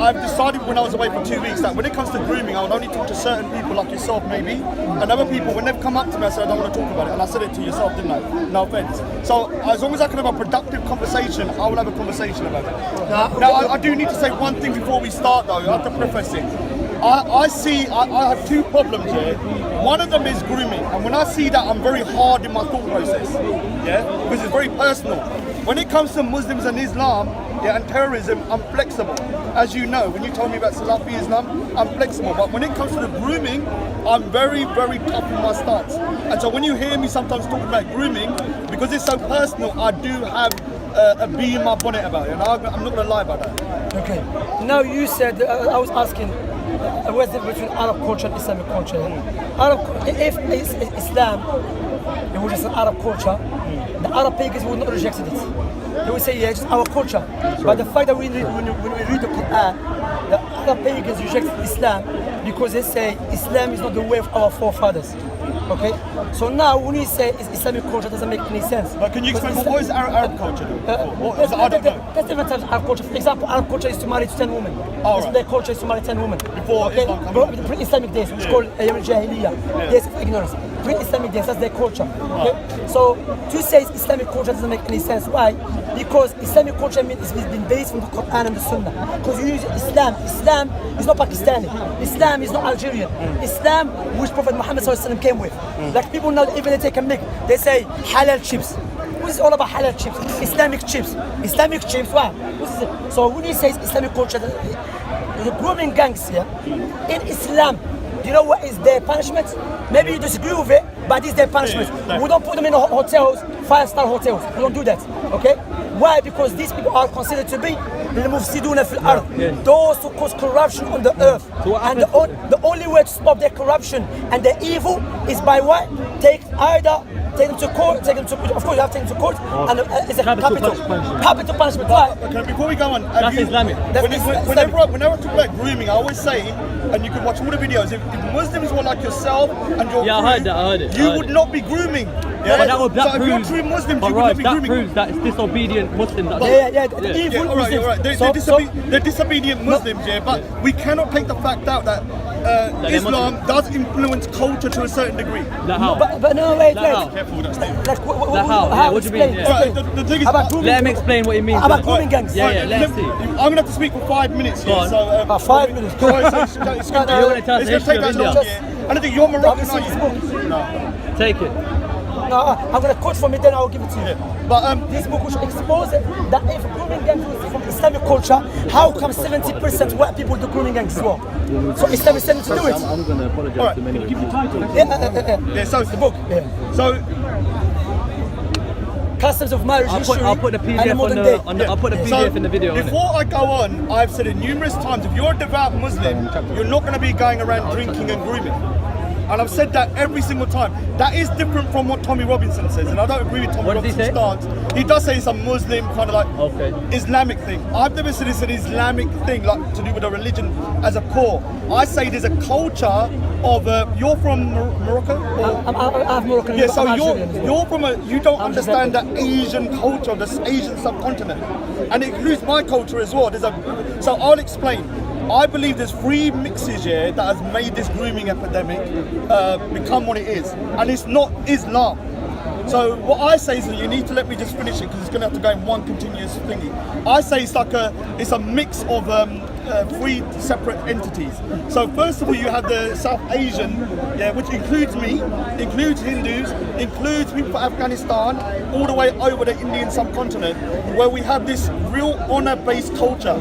I've decided when I was away for 2 weeks that when it comes to grooming, I would only talk to certain people like yourself maybe, and other people, when they've come up to me, I said I don't want to talk about it, and I said it to yourself, didn't I? No offense. So as long as I can have a productive conversation, I will have a conversation about it. Now I do need to say one thing before we start though, I have to preface it. I have two problems here. One of them is grooming, and when I see that, I'm very hard in my thought process, yeah, because it's very personal. When it comes to Muslims and Islam, yeah, and terrorism, I'm flexible. As you know, when you told me about Salafi Islam, I'm flexible. But when it comes to the grooming, I'm very, very tough in my stance. And so when you hear me sometimes talking about grooming, because it's so personal, I do have a bee in my bonnet about it, and I'm not going to lie about that. Okay. Now you said, I was asking, what's the difference between Arab culture and Islamic culture? If Islam, it was just an Arab culture, the Arab pagans would not reject it. They would say, yeah, it's our culture. Sure. But the fact that when we read the Quran, the Arab pagans reject Islam because they say Islam is not the way of our forefathers. Okay? So now when you say it's Islamic culture, it doesn't make any sense. But can you explain what is Arab culture? There's different types of Arab culture. For example, Arab culture is to marry 10 women. Right. Their culture is to marry 10 women. Before Islam pre-Islamic days, which called 𝐬𝐥𝐻𝐈𝐻, days of ignorance. Pre-Islamic days, that's their culture. Okay? So to say Islamic culture doesn't make any sense. Why? Because Islamic culture means it's been based from the Quran and the Sunnah. Because you use Islam. Islam is not Pakistani. Islam is not Algerian. Islam, which Prophet Muhammad ﷺ came with. Like people now, even they take a mic, they say halal chips. What is all about halal chips? Islamic chips. Islamic chips, why? So when you say Islamic culture, the grooming gangs here, in Islam, do you know what is their punishment? Maybe you disagree with it, but this is their punishment. We don't put them in hotels, 5-star hotels. We don't do that, okay? Why? Because these people are considered to be المفسدون في الأرض, those who cause corruption on the earth. And the only way to stop their corruption and their evil is by what? Take them to court, of course you have to take them to court, and it's a capital punishment. Why? Okay, before we go on, that's Islamic. Whenever I talk about grooming, I always say, and you can watch all the videos, if Muslims were like yourself and your I heard it. you would not be grooming. Yeah? But that so proves, if you're true Muslims, you would right, not be that grooming. proves that it's disobedient Muslims. Evil Muslims. Right. They're disobedient Muslims, yeah, but we cannot take the fact out that Islam does influence culture to a certain degree. But no, wait. Careful, that's How? What do you mean? Right, the thing is, let him explain what he means. About grooming gangs. Let's see. I'm going to have to speak for 5 minutes here. So, 5 minutes. So it's going to take that long. And I think you're Moroccan, aren't you? No. Take it. No, I'm going to quote from it, then I'll give it to you. Yeah. But this book which exposes that if grooming gangs is from Islamic culture, how come 70% white people do grooming gangs as well? So Islam is telling to do it. I'm going to apologize to many. Yeah, so the book. Yeah. So customs of marriage history. I'll put the PDF I'll put the PDF in the video. Before I go on, I've said it numerous times, if you're a devout Muslim, you're not going to be going around drinking and grooming. And I've said that every single time. That is different from what Tommy Robinson says, and I don't agree with Tommy Robinson's stance. He does say it's a Muslim kind of like Islamic thing. I've never said it's an Islamic thing, like to do with a religion as a core. I say there's a culture of, you're from Morocco? I'm Moroccan. Yeah, so you're from you don't understand the Asian culture, the Asian subcontinent. And it includes my culture as well. So I'll explain. I believe there's 3 mixes here that has made this grooming epidemic become what it is, and it's not Islam. So what I say is that you need to let me just finish it because it's going to have to go in one continuous thingy. I say it's like it's a mix of 3 separate entities. So first of all, you have the South Asian, which includes me, includes Hindus, includes people from Afghanistan, all the way over the Indian subcontinent, where we have this real honor-based culture.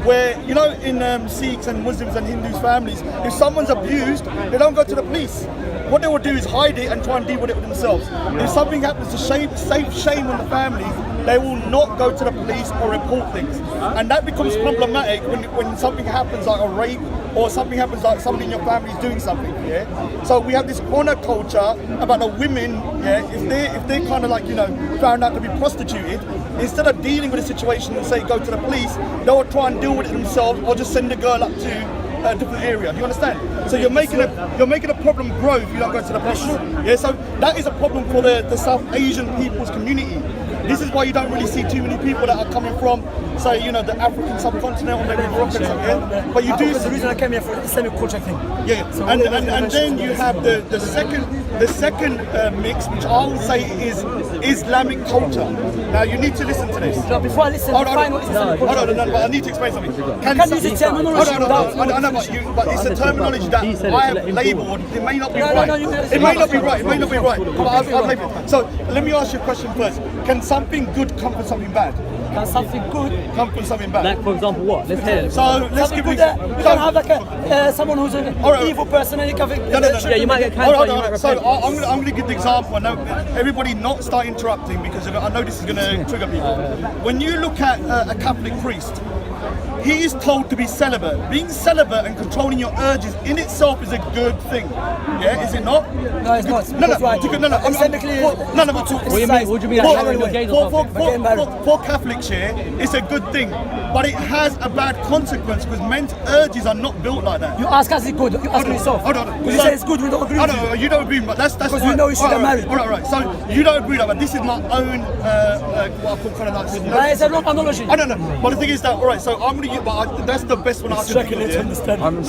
Where, you know, in Sikhs and Muslims and Hindus families, if someone's abused, they don't go to the police. What they will do is hide it and try and deal with it themselves. If something happens to save shame on the families, they will not go to the police or report things. And that becomes problematic when something happens like a rape or something happens like somebody in your family is doing something, So we have this honor culture about the women, if they're kind of like, you know, found out to be prostituted, instead of dealing with the situation and say go to the police, they will try and deal with it themselves or just send the girl up to a different area. Do you understand? So you're making a problem grow if you don't go to the police. So that is a problem for the South Asian people's community. This is why you don't really see too many people that are coming from, say, you know, the African subcontinent or maybe Morocco or something. But you do. The reason I came here for the Islamic culture thing. Yeah. So and then you have the second mix, which I would say is Islamic culture. Now you need to listen to this. No, before I listen, hold on, but I need to explain something. Can use the terminology. I know, but it's a terminology that I have labelled. It may not be right. It may not be right. It may not be right. But I've labelled. So let me ask you a question first. Can something good come from something bad? Can something good come from something bad? Like, for example, what? Let's hear it. So let's give you. You don't have like someone who's an evil person and you can. Yeah, you might get cancelled. So I'm going to give the example. I know everybody not start interrupting because I know this is going to trigger people. When you look at a Catholic priest, he is told to be celibate. Being celibate and controlling your urges in itself is a good thing. Yeah, is it not? No, it's not. For Catholics here, it's a good thing, but it has a bad consequence because men's urges are not built like that. You ask us it's good. You ask me yourself. Hold on. You say it's good. We don't agree. No, you don't agree. But that's because we know you should have married. Right. So you don't agree with that. But this is my own what I call kind of like. That is a wrong analogy. I don't know. But the thing is that so I'm going to use. But that's the best one I can think of.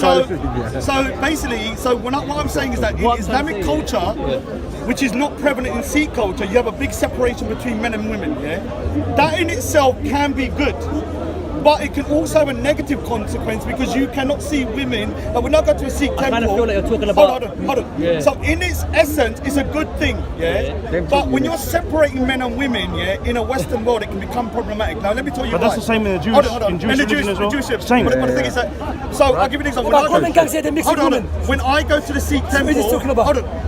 So basically, what I'm saying is that in Islamic culture, which is not prevalent in Sikh culture, you have a big separation between men and women. Yeah, that in itself can be good. But it can also have a negative consequence because you cannot see women. But when I go to a Sikh temple, I kind of feel like you're talking about. Hold on. Yeah. So in its essence, it's a good thing, yeah. But when you're separating men and women, yeah, in a Western world, it can become problematic. Now let me tell you. But that's the same in the Jewish. In Jewish religion as well. Same. But the thing is that. So I'll give you an example. When I go to the Sikh temple,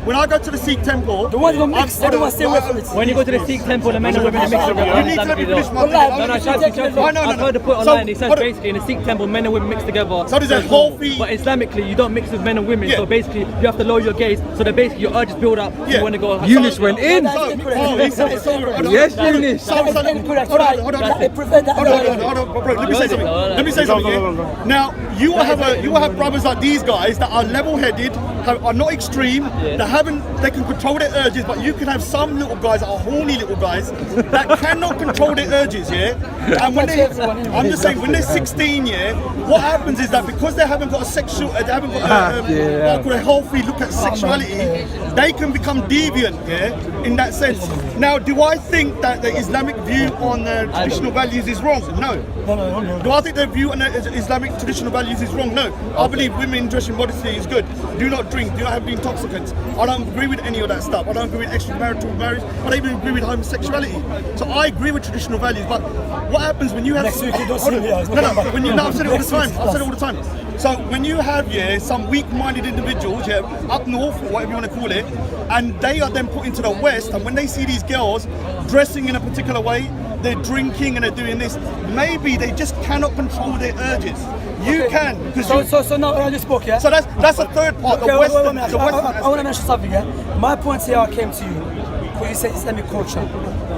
when I go to the Sikh temple, the one who mix, they don't want to stay away from it. When you go to the Sikh temple, the men and women mix together. You need to let me finish my thing. I've heard the point online. It says basically in the Sikh temple, men and women mix together. So there's a whole fee. But Islamically, you don't mix with men and women. So basically, you have to lower your gaze. So that basically your urges build up. You want to go. Eunice went in. Yes, Eunice. Let me say something. Now you will have brothers like these guys that are level-headed, are not extreme. They can control their urges. But you can have some little guys that are horny little guys that cannot control their urges. Yeah, and I'm just saying when they're 16, yeah, what happens is that because they haven't got a healthy look at sexuality, they can become deviant, yeah, in that sense. Now, do I think that the Islamic view on traditional values is wrong? No. Do I think the view on the Islamic traditional values is wrong? No. I believe women dressing modestly is good. Do not drink, do not have intoxicants. I don't agree with any of that stuff. I don't agree with extramarital marriage. I don't even agree with homosexuality. So I agree with traditional values, but what happens when you have... Next week you don't see me. I've said it all the time. So when you have some weak-minded individuals up north, or whatever you want to call it, and they are then put into the West, and when they see these girls dressing in a particular way, they're drinking and they're doing this, maybe they just cannot control their urges. You can. So now I just spoke, yeah? So that's the third part. I want to mention something, yeah? My point here I came to you, because you said Islamic culture.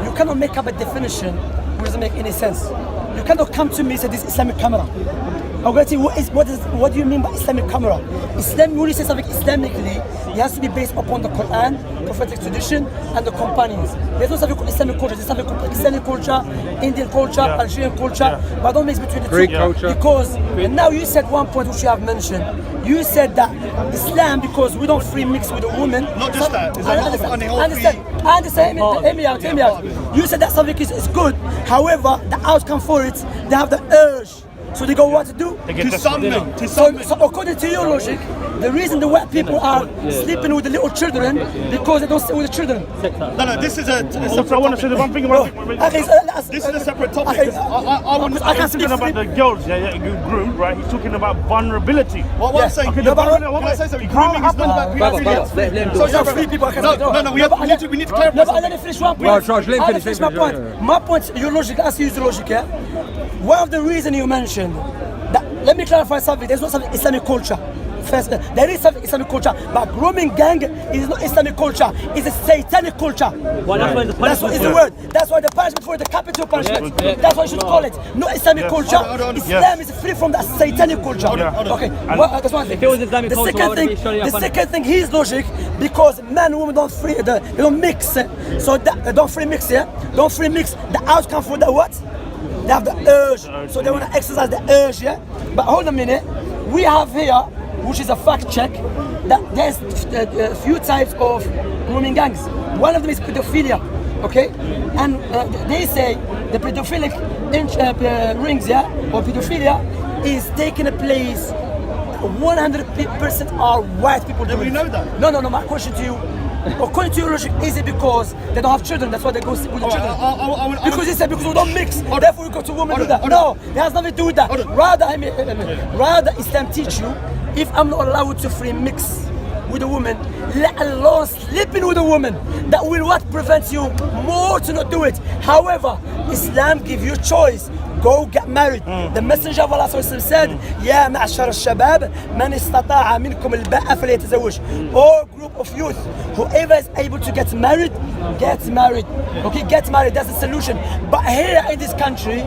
You cannot make up a definition which doesn't make any sense. You cannot come to me and say this Islamic camera. I'm going to tell you what do you mean by Islamic camera? Islam, when you say something Islamically, it has to be based upon the Quran, prophetic tradition, and the companions. There's no something called Islamic culture. There's something called Islamic culture, Indian culture, Algerian culture, but I don't mix between the Greek two. culture. Because, and now you said one point which you have mentioned. You said that Islam, because we don't free mix with a woman. Not just that. I understand. Hear me out. You said that something is good. However, the outcome for it, they have the urge. So they go what to do? To something. So according to your logic, the reason the white people are sleeping with the little children because they don't stay with the children. No, this is a separate I want to say the one thing about this is a separate topic. I can't speak about the girls groomed, right? He's talking about vulnerability. What I'm saying, grooming is not about pedophilia. So you have three people. No, we need to clarify. No, but let me finish one point. Let me finish my point. My point, your logic, as you use the logic, yeah? One of the reasons you mentioned, that, let me clarify something, there's no something Islamic culture. first. There is some Islamic culture, but grooming gang is not Islamic culture. It's a satanic culture. Well, That's what is the word. That's why the punishment for the capital punishment. That's what you should call it. Not Islamic culture. Islam is free from that satanic culture. Okay, that's one thing. If it was Islamic The culture, second thing, his logic, because men and women they don't mix. So that, don't free mix, yeah? Don't free mix. The outcome for the what? They have the urge. So they want to exercise the urge, yeah? But hold a minute. We have here, which is a fact check, that there's a few types of grooming gangs. One of them is pedophilia, okay? And they say the pedophilic rings, yeah, or pedophilia is taking a place. 100% are white people doing it. We know that. No. My question to you. According to your logic, is it because they don't have children? That's why they go sleep with the children. Because he said because we don't mix, therefore we go to women do that. No, it has nothing to do with that. Rather Islam teach you, if I'm not allowed to free mix with a woman, let alone sleeping with a woman, that will what prevents you more to not do it. However, Islam gives you choice. Go get married. The Messenger of Allah said, "Ya ma'ashar al-shabab, man istata'a minkum al-ba'a falyatazawwaj." All group of youth, whoever is able to get married, get married. Okay, get married. That's the solution. But here in this country,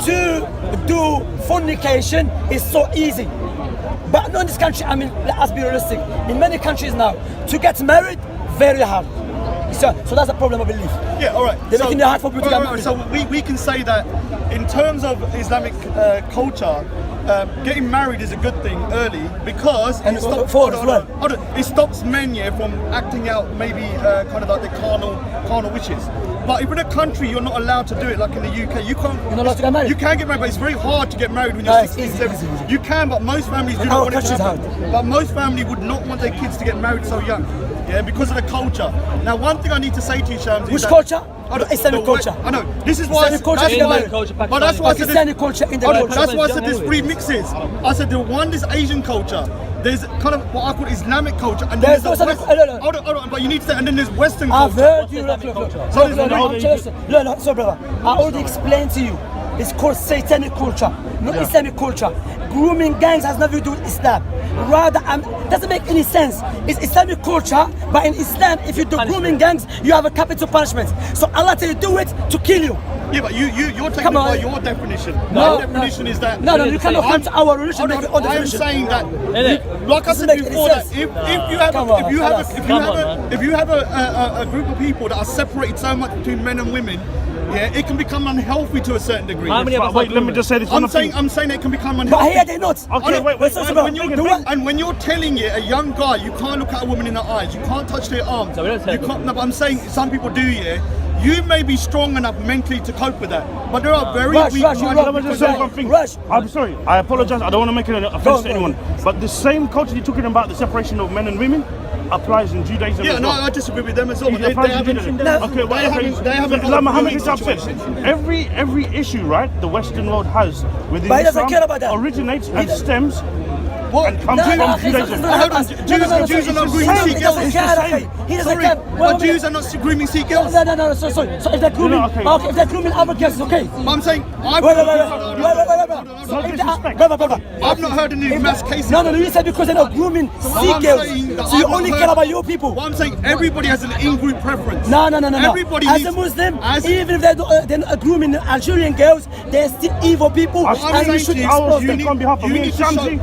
to do fornication is so easy. But not in this country. I mean, let us be realistic. In many countries now, to get married, very hard. So that's a problem, I believe. Yeah, all right. They're making it hard for people to get married. So we can say that in terms of Islamic culture, getting married is a good thing early because And it stops, it stops men from acting out maybe kind of like the carnal wishes. But if in a country you're not allowed to do it, like in the UK, you can't. You're not allowed to get married. You can get married, but it's very hard to get married when you're 16, 17. You can, but most families do not want it to happen. But most families would not want their kids to get married so young. Yeah, because of the culture. Now, one thing I need to say to you, Shamsi, which culture? Islamic culture. I know. This is why. Islamic culture. But that's why I said Islamic culture in the culture. That's why I said there's three mixes. I said the one is Asian culture. There's kind of what I call Islamic culture, and then there's hold on, but you need to say, and then there's Western culture. I've heard you. So brother, I already explained to you. It's called satanic culture, not Islamic culture. Grooming gangs has nothing to do with Islam. Rather, doesn't make any sense. It's Islamic culture, but in Islam, if you do grooming gangs, you have a capital punishment. So Allah tell you do it to kill you. Yeah, but you're taking it by your definition. No, My definition is that. No, you cannot come to our religion. I'm saying that, like I said before, that if you have a group of people that are separated so much between men and women, yeah, it can become unhealthy to a certain degree. How many of us wait, let me just say this. I'm saying it can become unhealthy. But here they're not. Okay, wait. And when you're telling a young guy, you can't look at a woman in the eyes, you can't touch their arms. So we don't say you can't, no, but I'm saying some people do, yeah. You may be strong enough mentally to cope with that, but there are very weak Rush. I'm sorry, I apologize. I don't want to make an offense to anyone, but the same culture you're talking about, the separation of men and women, applies in Judaism. Yeah, as no, well. I disagree with them as well. They have Muhammad himself said, every issue, right, the Western world has within Islam originates and stems. What? And comes from Judaism. Jews are not grooming Sikh girls. But Jews are not grooming Sikh girls. No, sorry. So if they're grooming, if they're grooming other girls, it's okay. But I'm saying, I've not heard any mass cases. No, you said because they're not grooming Sikh girls. So you only care about your people. What I'm saying, everybody has an in-group preference. No. Everybody as a Muslim, even if they're not grooming Algerian girls, they're still evil people. And you should expose them on behalf of me and Shamsi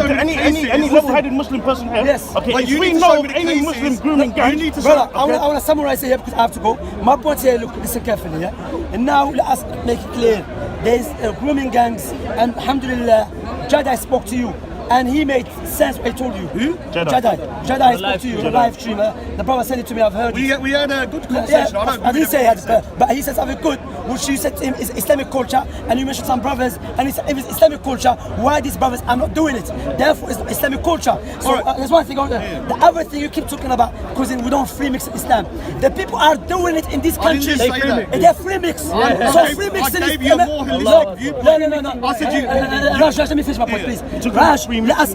and any level-headed Muslim person here. Yes. Okay, if we know of any Muslim grooming gang, brother, I want to summarize it here because I have to go. My point here, look, listen carefully, yeah? And now let us make it clear. There's grooming gangs, and alhamdulillah, Jedi spoke to you. And he made sense what he told you. Who? Jedi spoke to you, the live stream. The brother said it to me, I've heard it. We had a good conversation. Yeah, I didn't say it, but he said something good, which you said to him is Islamic culture, and you mentioned some brothers, and he said if it's Islamic culture, why these brothers are not doing it? Therefore, it's Islamic culture. So there's one thing. The other thing you keep talking about, because we don't free mix Islam. The people are doing it in these countries. They're free mix. So free mix in gave you a more holistic viewpoint. No. I said you. Raj, let me finish my point, please. Raj, let us.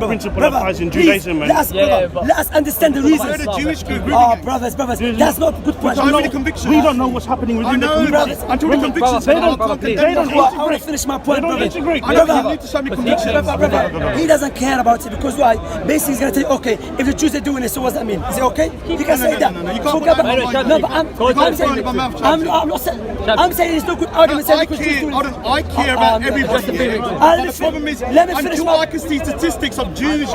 same principle applies in Judaism, man. Let us understand the reasons. We're the Jewish group. Brothers, that's not a good point. So many convictions. We don't know what's happening within the community. Until the convictions. They don't I want to finish my point, brother. integrate. You need to show me convictions. Brother, he doesn't care about it because why? Basically, he's gonna tell you, okay, if the Jews are doing it, so what's that mean? Is it okay? He can say that. No, you can't put that in my mouth. No, but I'm saying it's not good argument. I care about everybody. But the problem is, until I can see statistics of Jews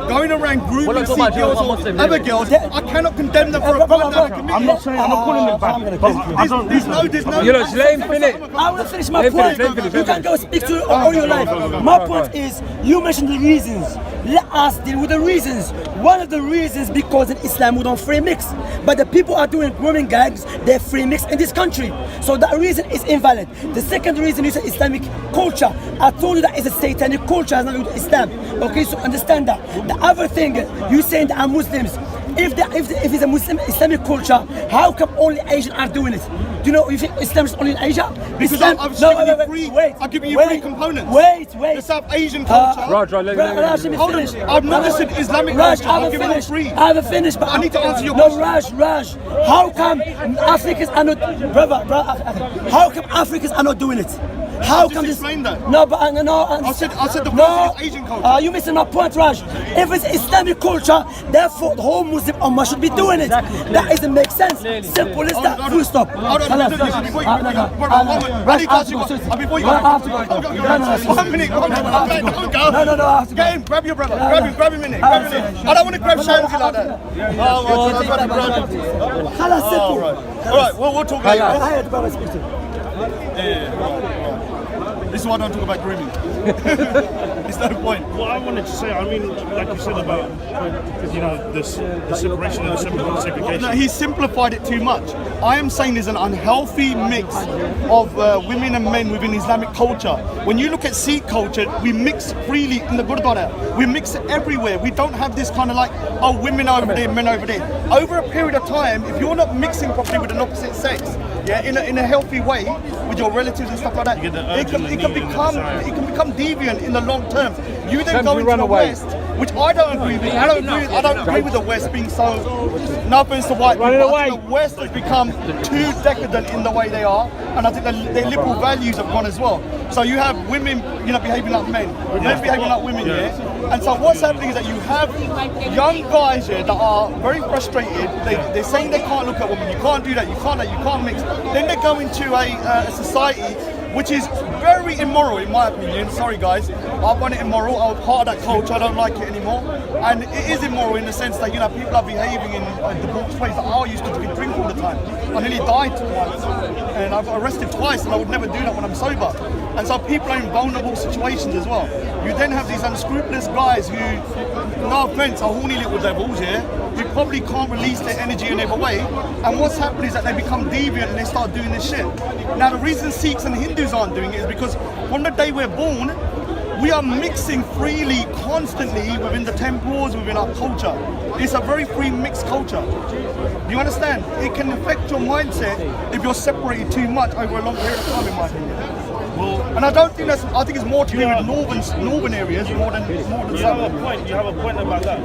going around grooming girls or other girls, I cannot condemn them for a crime that they committed. I'm not calling it bad. But I don't. There's no. You know, let him finish. I want to finish my point. You can go speak to all your life. My point is, you mentioned the reasons. Let us deal with the reasons. One of the reasons because in Islam we don't free mix, but the people are doing grooming gangs. They're free mix in this country, so that reason is invalid. The second reason is Islamic culture. I told you that it's a satanic culture, has nothing to do with Islam. Okay, so understand that. The other thing, you saying that are Muslims. If it's a Muslim Islamic culture, how come only Asians are doing it? Do you know if Islam is only in Asia? Because Islam, I'm giving you free components. Wait. The South Asian culture. Raj, let me Hold on. I've never said Islamic culture. I'm giving it free. I haven't finished, but I need to answer your question. Raj, how come Africans are not, brother, how come Africans are not doing it? How come this? Explain that. No, but no. I said the first is Asian culture. You missing my point, Raj. If it's Islamic culture, therefore the whole Muslim Ummah should be doing it. That doesn't make sense. Simple as that. Full stop. Before you go. 1 minute. Don't go. No, I have to go. Get him. Grab your brother. Grab him in it. I don't want to grab Shamsi like that. Simple. All right. We'll talk later. I had the brother speak to. This is why I don't talk about grooming. It's no point. Well, I wanted to say, I mean, like you said about, you know, the separation and the segregation. No, he simplified it too much. I am saying there's an unhealthy mix of women and men within Islamic culture. When you look at Sikh culture, we mix freely in the Gurdwara. We mix it everywhere. We don't have this kind of like, oh, women over there, men over there. Over a period of time, if you're not mixing properly with an opposite sex, in a healthy way with your relatives and stuff like that, it can become deviant in the long term. You then go into the West, which I don't agree with. I don't agree with the West being so. No offense to white people, I think the West has become too decadent in the way they are, and I think their liberal values have gone as well. So you have women, behaving like men behaving like women, And so what's happening is that you have young guys that are very frustrated. They're saying they can't look at women. You can't do that. You can't mix. Then they go into a society which is very immoral in my opinion. Sorry guys, I find it immoral. I was part of that culture. I don't like it anymore, and it is immoral in the sense that people are behaving in debauched ways. That I used to drink all the time. I nearly died once, and I've got arrested twice, and I would never do that when I'm sober. And so people are in vulnerable situations as well. You then have these unscrupulous guys who, no offense, are horny little devils, who probably can't release their energy in any way. And what's happened is that they become deviant and they start doing this shit. Now the reason Sikhs and Hindus aren't doing it is because from the day we're born, we are mixing freely, constantly within the temples, within our culture. It's a very free mixed culture. Do you understand? It can affect your mindset if you're separated too much over a long period of time, in my opinion. And I don't think I think it's more to do with northern areas more than southern. You have a point about that.